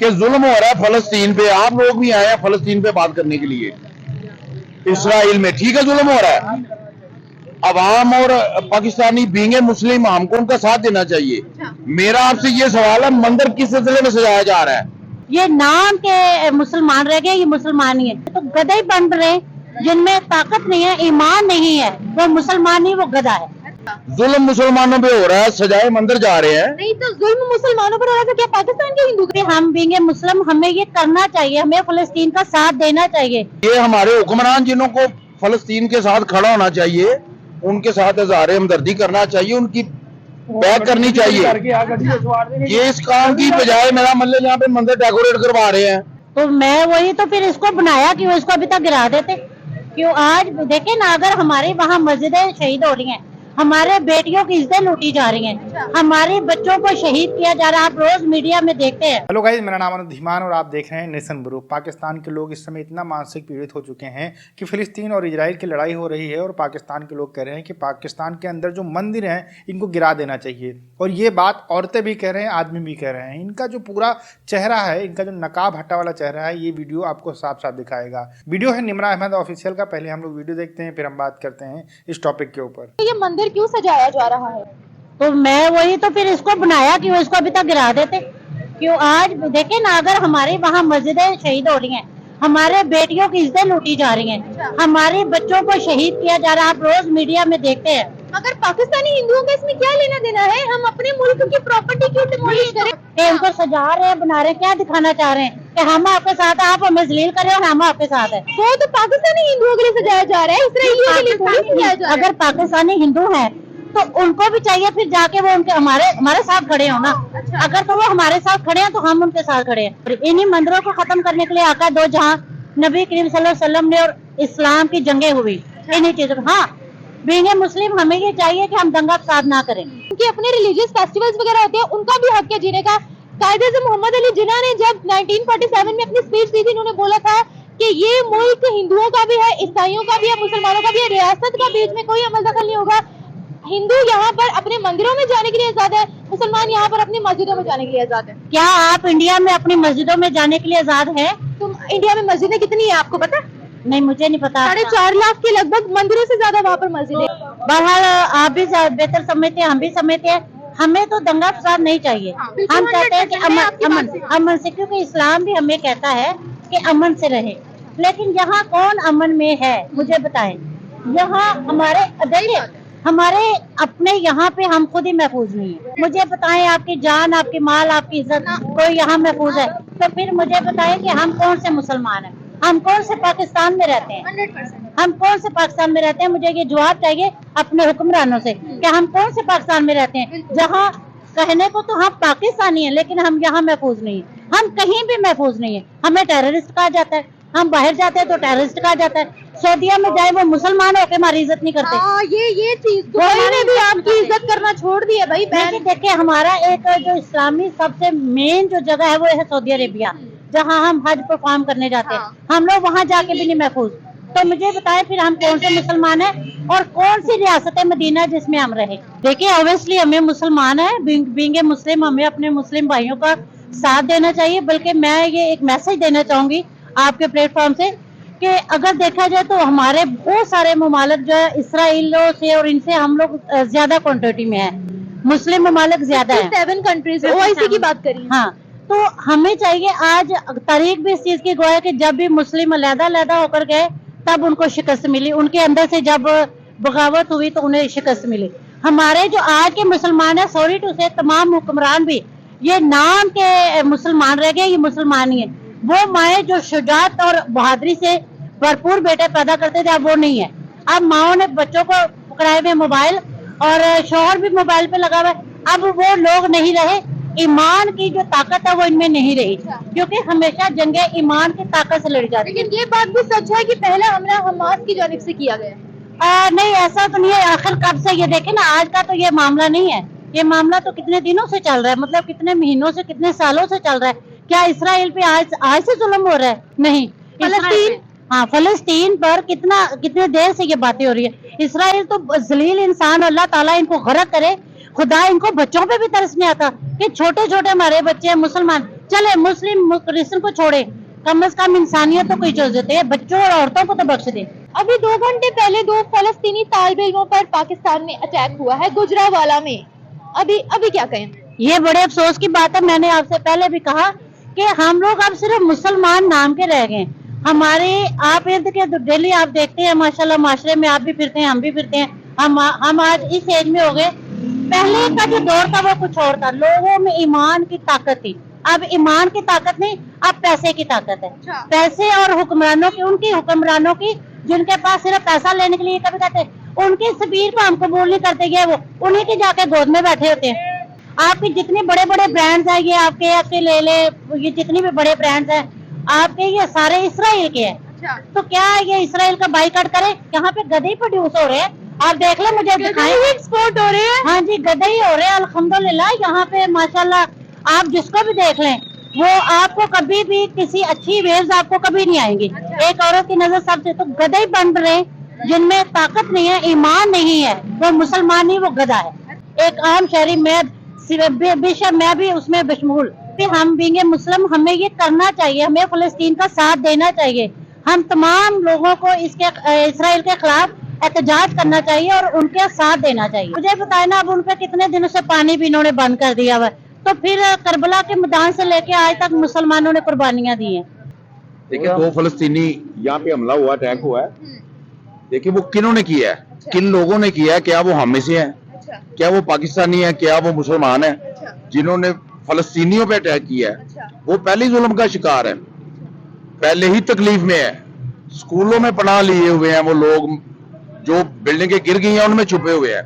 कि जुल्म हो रहा है फलस्तीन पे। आप लोग भी आए हैं फलस्तीन पे बात करने के लिए। इसराइल में ठीक है जुल्म हो रहा है, अवाम और पाकिस्तानी बींगे मुस्लिम, हमको उनका साथ देना चाहिए। मेरा आपसे ये सवाल है, मंदिर किस सिलसिले में सजाया जा रहा है? ये नाम के मुसलमान रह गए, ये मुसलमान ही है। तो गधे बन रहे जिनमें ताकत नहीं है, ईमान नहीं है, वो मुसलमान ही वो गधा है। जुल्म मुसलमानों पे हो रहा है, सजाए मंदिर जा रहे हैं। नहीं तो जुल्म मुसलमानों पर हो रहा है, तो क्या पाकिस्तान के हिंदू भी हम बींगे मुस्लिम, हमें ये करना चाहिए, हमें फलस्तीन का साथ देना चाहिए। ये हमारे हुक्मरान जिन्हों को फलस्तीन के साथ खड़ा होना चाहिए, उनके साथ इज़हार हमदर्दी करना चाहिए, उनकी बैक करनी चाहिए। ये इस काम की बजाय मेरा मतलब यहाँ पे मंदिर डेकोरेट करवा रहे हैं। तो मैं वही तो फिर इसको बनाया क्यों, इसको अभी तक गिरा देते क्यों। आज देखे ना, अगर हमारे वहाँ मस्जिदें शहीद हो रही हैं, हमारे बेटियों की इज्जतें लूटी जा रही हैं, हमारे बच्चों को शहीद किया जा रहा है, आप रोज मीडिया में देखते हैं। हेलो गाइस, मेरा नाम धीमान और आप देख रहे हैं नेशन ब्रो। पाकिस्तान के लोग इस समय इतना मानसिक पीड़ित हो चुके हैं कि फिलिस्तीन और इजराइल की लड़ाई हो रही है और पाकिस्तान के लोग कह रहे हैं कि पाकिस्तान के अंदर जो मंदिर हैं इनको गिरा देना चाहिए। और ये बात औरतें भी कह रहे हैं, आदमी भी कह रहे हैं। इनका जो पूरा चेहरा है, इनका जो नकाब हटा वाला चेहरा है, ये वीडियो आपको साफ साफ दिखाएगा। वीडियो है निमरा अहमद ऑफिशियल का। पहले हम लोग वीडियो देखते हैं, फिर हम बात करते हैं इस टॉपिक के ऊपर। ये मंदिर क्यों सजाया जा रहा है? तो मैं वही तो फिर इसको बनाया क्यों, इसको अभी तक गिरा देते क्यों। आज देखे ना, अगर हमारे वहाँ मस्जिदें शहीद हो रही हैं, हमारे बेटियों की इज्जतें लूटी जा रही हैं, हमारे बच्चों को शहीद किया जा रहा है, आप रोज मीडिया में देखते हैं। अगर पाकिस्तानी हिंदुओं का इसमें क्या लेना देना है? हम अपने मुल्क की प्रॉपर्टी क्यों डिमोलिश करें? उनको सजा रहे हैं, बना रहे हैं, क्या दिखाना चाह रहे हैं कि हम आपके साथ हैं, आप हमें जलील करें और हम आपके साथ हैं। वो तो पाकिस्तानी हिंदुओं के लिए सजाया जा रहा है, इसराइलियों के लिए थोड़ी सजाया जा रहा है। अगर पाकिस्तानी हिंदू हैं तो उनको भी चाहिए फिर जाके वो उनके हमारे साथ खड़े हो ना। अगर तो वो हमारे साथ खड़े हैं तो हम उनके साथ खड़े हैं। और इन्हीं मंदिरों को खत्म करने के लिए आका दो जहां नबी करीम सल्लल्लाहु अलैहि वसल्लम ने और इस्लाम की जंगें हुई इन्हीं चीजों। हाँ, बीइंग मुस्लिम हमें ये चाहिए कि हम दंगा फसाद ना करें। उनके अपने रिलीजियस फेस्टिवल्स वगैरह होते हैं, उनका भी हक है जीने का। कायदे मोहम्मद अली जिन्ना ने जब 1947 में अपनी स्पीच दी थी, उन्होंने बोला था कि ये मुल्क हिंदुओं का भी है, ईसाइयों का भी है, मुसलमानों का भी है, रियासत का बीच में कोई अमल दखल नहीं होगा। हिंदू यहाँ पर अपने मंदिरों में जाने के लिए आजाद है, मुसलमान यहाँ पर अपनी मस्जिदों में जाने के लिए आजाद है। क्या आप इंडिया में अपनी मस्जिदों में जाने के लिए आजाद है? तुम इंडिया में मस्जिदें कितनी है आपको पता? नहीं, मुझे नहीं पता। 4.5 लाख के लगभग मंदिरों से ज्यादा वहाँ पर मस्जिद है। बहरहाल आप भी बेहतर समझते हैं, हम भी समझते हैं, हमें तो दंगा फसाद नहीं चाहिए। हम चाहते हैं कि अमन से, क्योंकि इस्लाम भी हमें कहता है कि अमन से रहे। लेकिन यहाँ कौन अमन में है मुझे बताएं। यहाँ हमारे अपने यहाँ पे हम खुद ही महफूज नहीं है। मुझे बताएं, आपकी जान, आपकी माल, आपकी इज्जत कोई यहाँ महफूज है तो फिर मुझे बताएं कि हम कौन से मुसलमान हैं, हम कौन से पाकिस्तान में रहते हैं। 100% हम कौन से पाकिस्तान में रहते हैं, मुझे ये जवाब चाहिए अपने हुक्मरानों से कि हम कौन से पाकिस्तान में रहते हैं जहाँ कहने को तो हम पाकिस्तानी हैं लेकिन हम यहाँ महफूज नहीं है। हम कहीं भी महफूज नहीं है, हमें टेररिस्ट कहा जाता है। हम बाहर जाते हैं तो टेररिस्ट कहा जाता है। सऊदीया में जाए वो मुसलमान होकर हमारी इज्जत नहीं करते। ये चीज दुबई ने भी आपकी इज्जत करना छोड़ दी है भाई। देखिए, हमारा एक जो इस्लामी सबसे मेन जो जगह है वो है सऊदी अरेबिया, जहाँ हम हज परफॉर्म करने जाते हैं। हम लोग वहाँ जाके भी नहीं महफूज। तो मुझे बताएं फिर हम कौन से मुसलमान हैं और कौन सी रियासत मदीना जिसमें हम रहे। देखिए, ऑब्वियसली हमें मुसलमान है, बीइंग ए मुस्लिम हमें अपने मुस्लिम भाइयों का साथ देना चाहिए। बल्कि मैं ये एक मैसेज देना चाहूंगी आपके प्लेटफॉर्म से कि अगर देखा जाए तो हमारे बहुत सारे ममालिक जो है इसराइलों से और इनसे हम लोग ज्यादा क्वांटिटी में है, मुस्लिम ममालिक ज्यादा है। 7 कंट्रीज ओआईसी की बात करिए। हाँ, तो हमें चाहिए, आज तारीख भी इस चीज की गवाह है कि जब भी मुस्लिम अलग होकर गए तब उनको शिकस्त मिली, उनके अंदर से जब बगावत हुई तो उन्हें शिकस्त मिली। हमारे जो आज के मुसलमान है, सॉरी टू से तमाम हुक्मरान भी ये नाम के मुसलमान रह गए, ये मुसलमान ही है। वो माए जो शुजात और बहादुरी से भरपूर बेटे पैदा करते थे, अब वो नहीं है। अब माओ ने बच्चों को पकड़ाए हुए मोबाइल और शोहर भी मोबाइल पे लगा हुआ है। अब वो लोग नहीं रहे, ईमान की जो ताकत है वो इनमें नहीं रही, क्योंकि हमेशा जंगे ईमान की ताकत से लड़ी जाती है। लेकिन ये बात भी सच है कि पहला हमला हमास की जानिब से किया गया। नहीं, ऐसा तो नहीं है। आखिर कब से, ये देखे ना, आज का तो ये मामला नहीं है। ये मामला तो कितने दिनों से चल रहा है, मतलब कितने महीनों से, कितने सालों से चल रहा है। क्या इसराइल पे आज से जुल्म हो रहा है? नहीं। फलस्तीन पर कितने देर से ये बातें हो रही है। इसराइल तो जलील इंसान, अल्लाह ताला इनको गरक करे। खुदा इनको बच्चों पे भी तरस नहीं आता कि छोटे छोटे हमारे बच्चे मुसलमान चले मुस्लिम क्रिश्चियन को छोड़े, कम से कम इंसानियत तो कोई इज्जत है, बच्चों और औरतों को तो बख्श दे। अभी 2 घंटे पहले 2 फलस्तीनी तालिब इल्मों पर पाकिस्तान में अटैक हुआ है गुजरावाला में। अभी क्या कहें? ये बड़े अफसोस की बात है। मैंने आपसे पहले भी कहा कि हम लोग अब सिर्फ मुसलमान नाम के रह गए। हमारे आप इर्द गिर्द डेली आप देखते हैं माशाल्लाह, माशरे में आप भी फिरते हैं, हम भी फिरते हैं। हम आज इस एज में हो गए। पहले का जो दौर था वो कुछ और था, लोगों में ईमान की ताकत थी। अब ईमान की ताकत नहीं, अब पैसे की ताकत है। पैसे और हुक्मरानों की, उनकी हुक्मरानों की जिनके पास सिर्फ पैसा लेने के लिए कभी कहते उनकी सबीर को हम कबूल नहीं करते, ये वो उन्हीं की जाके गोद में बैठे होते हैं। आपके जितने बड़े बड़े ब्रांड्स हैं, ये आपके ऐसे ले ले, ये जितनी भी बड़े ब्रांड्स हैं आपके, ये सारे इसराइल के हैं। तो क्या ये इसराइल का बाइकआउट करे? यहाँ पे गधे प्रोड्यूस हो रहे हैं, आप देख लो, मुझे दिखाएं। एक्सपोर्ट हो रहे हैं। हाँ जी, गधे ही हो रहे हैं अल्हम्दुलिल्लाह। यहाँ पे माशाल्लाह आप जिसको भी देख लें, वो आपको कभी भी किसी अच्छी वेव्स आपको कभी नहीं आएंगी। एक औरत की नजर सबसे, तो गधे ही बन रहे जिनमें ताकत नहीं है, ईमान नहीं है, वो मुसलमान नहीं, वो गधा है। एक आम शहरी में बेशक मैं भी उसमें बशमूल, फिर हम बींगे मुस्लिम, हमें ये करना चाहिए, हमें फलस्तीन का साथ देना चाहिए। हम तमाम लोगों को इसके इसराइल के खिलाफ एहतजाज करना चाहिए और उनके साथ देना चाहिए। मुझे बताए ना, अब उनका कितने दिनों से पानी भी इन्होंने बंद कर दिया हुआ, तो फिर करबला के मैदान से लेके आज तक मुसलमानों ने कुर्बानियां दी हैं। देखिए 2 फलस्तीनी यहाँ पे हमला हुआ, अटैक हुआ है। देखिए वो किन्हों ने किया है, किन लोगों ने किया है? क्या वो हम में से हैं? क्या वो पाकिस्तानी है? क्या वो मुसलमान है? जिन्होंने फलस्तीनियों पे अटैक किया है वो पहले ही जुल्म का शिकार है, पहले ही तकलीफ में है। स्कूलों में पनाह लिए हुए हैं वो लोग, जो बिल्डिंगें गिर गई हैं उनमें छुपे हुए हैं।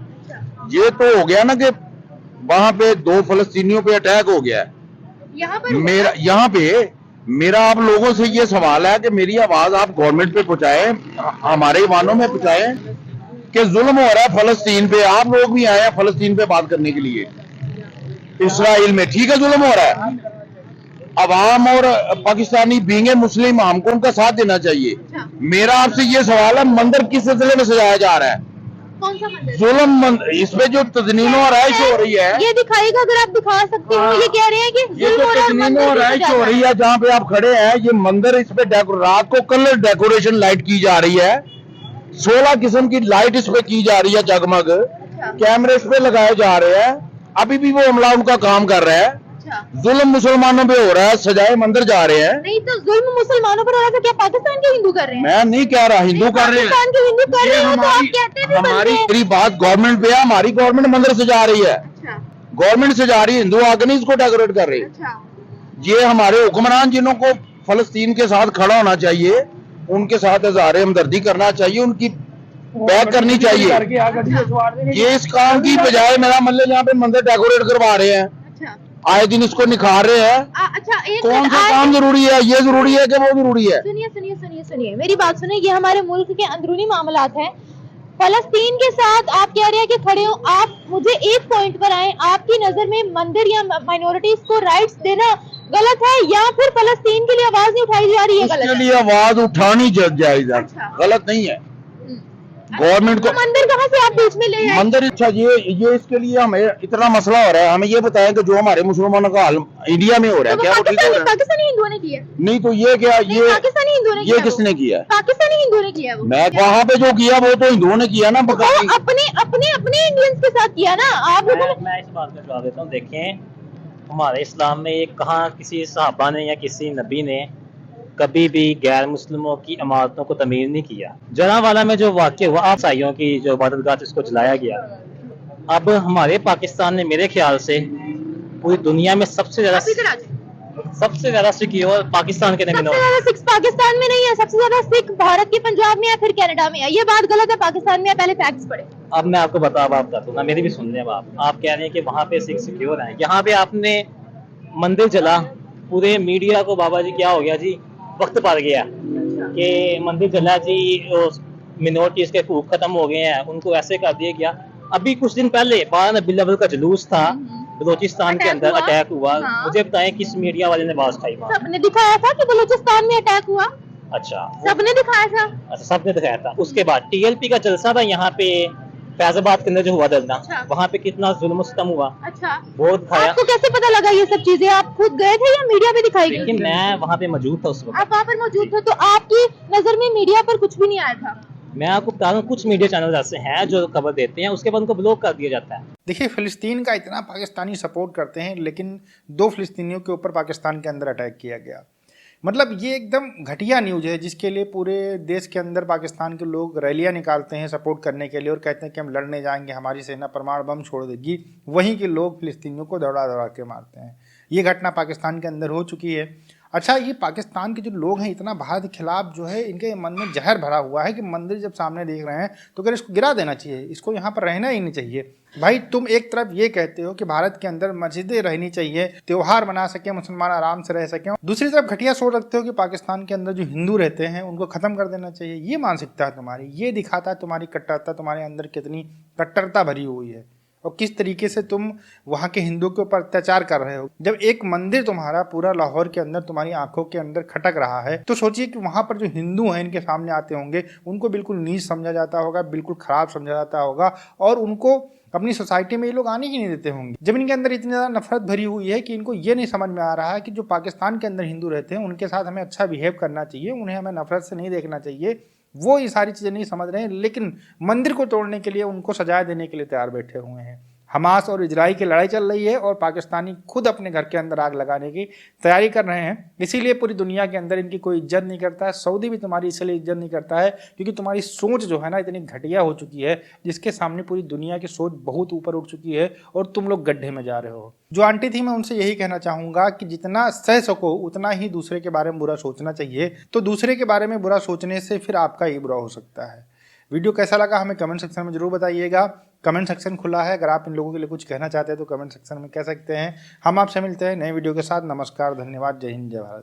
ये तो हो गया ना कि वहां पे 2 फलस्तीनियों पे अटैक हो गया है। यहाँ पे मेरा आप लोगों से ये सवाल है कि मेरी आवाज आप गवर्नमेंट पे पहुंचाएं, हमारे ईमानों में पहुंचाएं कि जुल्म हो रहा है फलस्तीन पे। आप लोग भी आए हैं फलस्तीन पे बात करने के लिए, इसराइल में ठीक है जुल्म हो रहा है। अवाम और पाकिस्तानी बींगे मुस्लिम, हमको उनका साथ देना चाहिए। मेरा आपसे ये सवाल है, मंदिर किस सिलसिले में सजाया जा रहा है? कौन सा मंदिर? जुल्म इसमें जो तजनीन और राइश हो रही है, ये दिखाएगा अगर आप दिखा सकते हो। ये कह रहे हैं कि ये जो तजनीन और राइश हो रही है जहाँ पे आप खड़े हैं, ये मंदिर, इस पे रात को कलर डेकोरेशन लाइट की जा रही है, 16 किस्म की लाइट इस पे की जा रही है, जगमग कैमरे इस पे लगाए जा रहे हैं। अभी भी वो हमला उनका काम कर रहा है। जुल्म मुसलमानों पे हो रहा है, सजाए मंदिर जा रहे हैं। नहीं तो जुल्म मुसलमानों पर हो रहा था, क्या पाकिस्तान के हिंदू कर रहे हैं? मैं नहीं कह रहा, हिंदू कर रहे हैं, पाकिस्तान के हिंदू कर रहे हैं, तो आप कहते भी हमारी बनते हैं। मेरी बात गवर्नमेंट पे है, हमारी गवर्नमेंट मंदिर सजा रही है, गवर्नमेंट सजा रही है, हिंदू आगे नहीं इसको डेकोरेट कर रही। ये हमारे हुक्मरान जिन्हों को फलस्तीन के साथ खड़ा होना चाहिए, उनके साथ इज़हार हमदर्दी करना चाहिए, उनकी बैक करनी चाहिए। ये इस काम की बजाय मेरा मतलब यहाँ पे मंदिर डेकोरेट करवा रहे हैं, आए दिन इसको निखार रहे हैं। अच्छा, कौन सा काम जरूरी है? ये जरूरी है कि वो जरूरी है? सुनिए मेरी बात सुनिए। ये हमारे मुल्क के अंदरूनी मामलात हैं। फलस्तीन के साथ आप कह रहे हैं कि खड़े हो। आप मुझे एक पॉइंट पर आए, आपकी नजर में मंदिर या माइनॉरिटीज को राइट्स देना गलत है या फिर फलस्तीन के लिए आवाज नहीं उठाई जा रही है? उसके लिए आवाज उठानी जायज है, गलत नहीं है। गवर्नमेंट को मंदिर कहाँ से आप बीच में ले आए? मंदिर, अच्छा ये इसके लिए हमें इतना मसला हो रहा है, हमें ये बताएं कि जो हमारे मुसलमानों का हाल इंडिया में हो रहा है, क्या वो ठीक हो रहा है? पाकिस्तानी हिंदुओं ने किया? नहीं तो ये क्या, ये पाकिस्तानी हिंदुओं ने ये किसने किया? पाकिस्तानी हिंदुओं ने किया। वो मैं वहाँ पे जो किया वो तो हिंदुओं ने किया ना, अपने इंडियंस के साथ किया ना। आप मैं इस बात में जवाब देता हूँ। देखें, हमारे इस्लाम में ये कहाँ किसी सहाबा ने या किसी नबी ने कभी भी गैर मुस्लिमों की इमारतों को तमीर नहीं किया। जनावाला में जो वाक़या हुआ, आप ईसाइयों की जो इबादतगाह इसको जलाया गया, अब हमारे पाकिस्तान ने मेरे ख्याल से पूरी दुनिया में सबसे ज्यादा सिक्योर पाकिस्तान के सबसे ज्यादा सिख पाकिस्तान में नहीं है, सबसे ज्यादा सिख भारत के पंजाब में या फिर कनाडा में है। ये बात गलत है, पाकिस्तान में है। पहले फैक्ट्स पढ़े। अब मैं आपको बताता हूँ ना, मेरी भी सुन लें। आप कह रहे हैं कि वहाँ पे सिख सिक्योर है, यहाँ पे आपने मंदिर जला, पूरे मीडिया को बाबा जी क्या हो गया जी, वक्त पड़ गया कि मंदिर जला जी, मिनोरिटीज के हकूक खत्म हो गए हैं, उनको ऐसे कर दिया गया। अभी कुछ दिन पहले 12 रबीउल अव्वल का जुलूस था, बलूचिस्तान के अंदर अटैक हुआ। मुझे बताएं किस मीडिया वाले ने बात उठाई? सबने दिखाया था कि बलूचिस्तान में अटैक हुआ। अच्छा, सबने दिखाया था। अच्छा, सबने दिखाया था। उसके बाद TLP का जलसा था यहाँ पे, फैजाबाद के अंदर जो हुआ धरना, अच्छा। वहाँ पे कितना जुल्म सितम हुआ, अच्छा, बहुत खाया। आपको कैसे पता लगा ये सब चीजें? आप खुद गए थे या मीडिया में दिखाई गई? लेकिन मैं वहाँ पे मौजूद था उस वक्त। आप वहाँ पर मौजूद थे, तो आपकी नजर में मीडिया पर कुछ भी नहीं आया था? मैं आपको बता रहा हूँ, कुछ मीडिया चैनल ऐसे हैं जो खबर देते हैं, उसके बाद उनको ब्लॉक कर दिया जाता है। देखिए, फ़िलिस्तीन का इतना पाकिस्तानी सपोर्ट करते हैं, लेकिन 2 फ़िलिस्तीनियों के ऊपर पाकिस्तान के अंदर अटैक किया गया। मतलब ये एकदम घटिया न्यूज़ है, जिसके लिए पूरे देश के अंदर पाकिस्तान के लोग रैलियां निकालते हैं सपोर्ट करने के लिए और कहते हैं कि हम लड़ने जाएंगे, हमारी सेना परमाणु बम छोड़ देगी। वहीं के लोग फ़िलिस्तीनियों को दौड़ा दौड़ा के मारते हैं। ये घटना पाकिस्तान के अंदर हो चुकी है। अच्छा, ये पाकिस्तान के जो लोग हैं इतना भारत के खिलाफ जो है, इनके मन में जहर भरा हुआ है कि मंदिर जब सामने देख रहे हैं तो अगर इसको गिरा देना चाहिए, इसको यहाँ पर रहना ही नहीं चाहिए। भाई, तुम एक तरफ ये कहते हो कि भारत के अंदर मस्जिदें रहनी चाहिए, त्योहार मना सके, मुसलमान आराम से रह सकें, दूसरी तरफ घटिया सोच रखते हो कि पाकिस्तान के अंदर जो हिंदू रहते हैं उनको खत्म कर देना चाहिए। ये मानसिकता है तुम्हारी, ये दिखाता है तुम्हारी कट्टरता, तुम्हारे अंदर कितनी कट्टरता भरी हुई है और किस तरीके से तुम वहाँ के हिंदुओं के ऊपर अत्याचार कर रहे हो। जब एक मंदिर तुम्हारा पूरा लाहौर के अंदर तुम्हारी आंखों के अंदर खटक रहा है, तो सोचिए कि वहाँ पर जो हिंदू हैं इनके सामने आते होंगे, उनको बिल्कुल नीच समझा जाता होगा, बिल्कुल खराब समझा जाता होगा और उनको अपनी सोसाइटी में ये लोग आने ही नहीं देते होंगे। जब इनके अंदर इतनी ज़्यादा नफरत भरी हुई है कि इनको ये नहीं समझ में आ रहा है कि जो पाकिस्तान के अंदर हिंदू रहते हैं उनके साथ हमें अच्छा बिहेव करना चाहिए, उन्हें हमें नफरत से नहीं देखना चाहिए, वो ये सारी चीज़ें नहीं समझ रहे हैं, लेकिन मंदिर को तोड़ने के लिए, उनको सजाया देने के लिए तैयार बैठे हुए हैं। हमास और इजराइल की लड़ाई चल रही है और पाकिस्तानी खुद अपने घर के अंदर आग लगाने की तैयारी कर रहे हैं। इसीलिए पूरी दुनिया के अंदर इनकी कोई इज्जत नहीं करता है। सऊदी भी तुम्हारी इसलिए इज्जत नहीं करता है क्योंकि तुम्हारी सोच जो है ना इतनी घटिया हो चुकी है, जिसके सामने पूरी दुनिया की सोच बहुत ऊपर उठ चुकी है और तुम लोग गड्ढे में जा रहे हो। जो आंटी थी, मैं उनसे यही कहना चाहूँगा कि जितना सह सको उतना ही दूसरे के बारे में बुरा सोचना चाहिए। तो दूसरे के बारे में बुरा सोचने से फिर आपका ही बुरा हो सकता है। वीडियो कैसा लगा हमें कमेंट सेक्शन में जरूर बताइएगा। कमेंट सेक्शन खुला है, अगर आप इन लोगों के लिए कुछ कहना चाहते हैं तो कमेंट सेक्शन में कह सकते हैं। हम आपसे मिलते हैं नए वीडियो के साथ। नमस्कार, धन्यवाद, जय हिंद, जय भारत।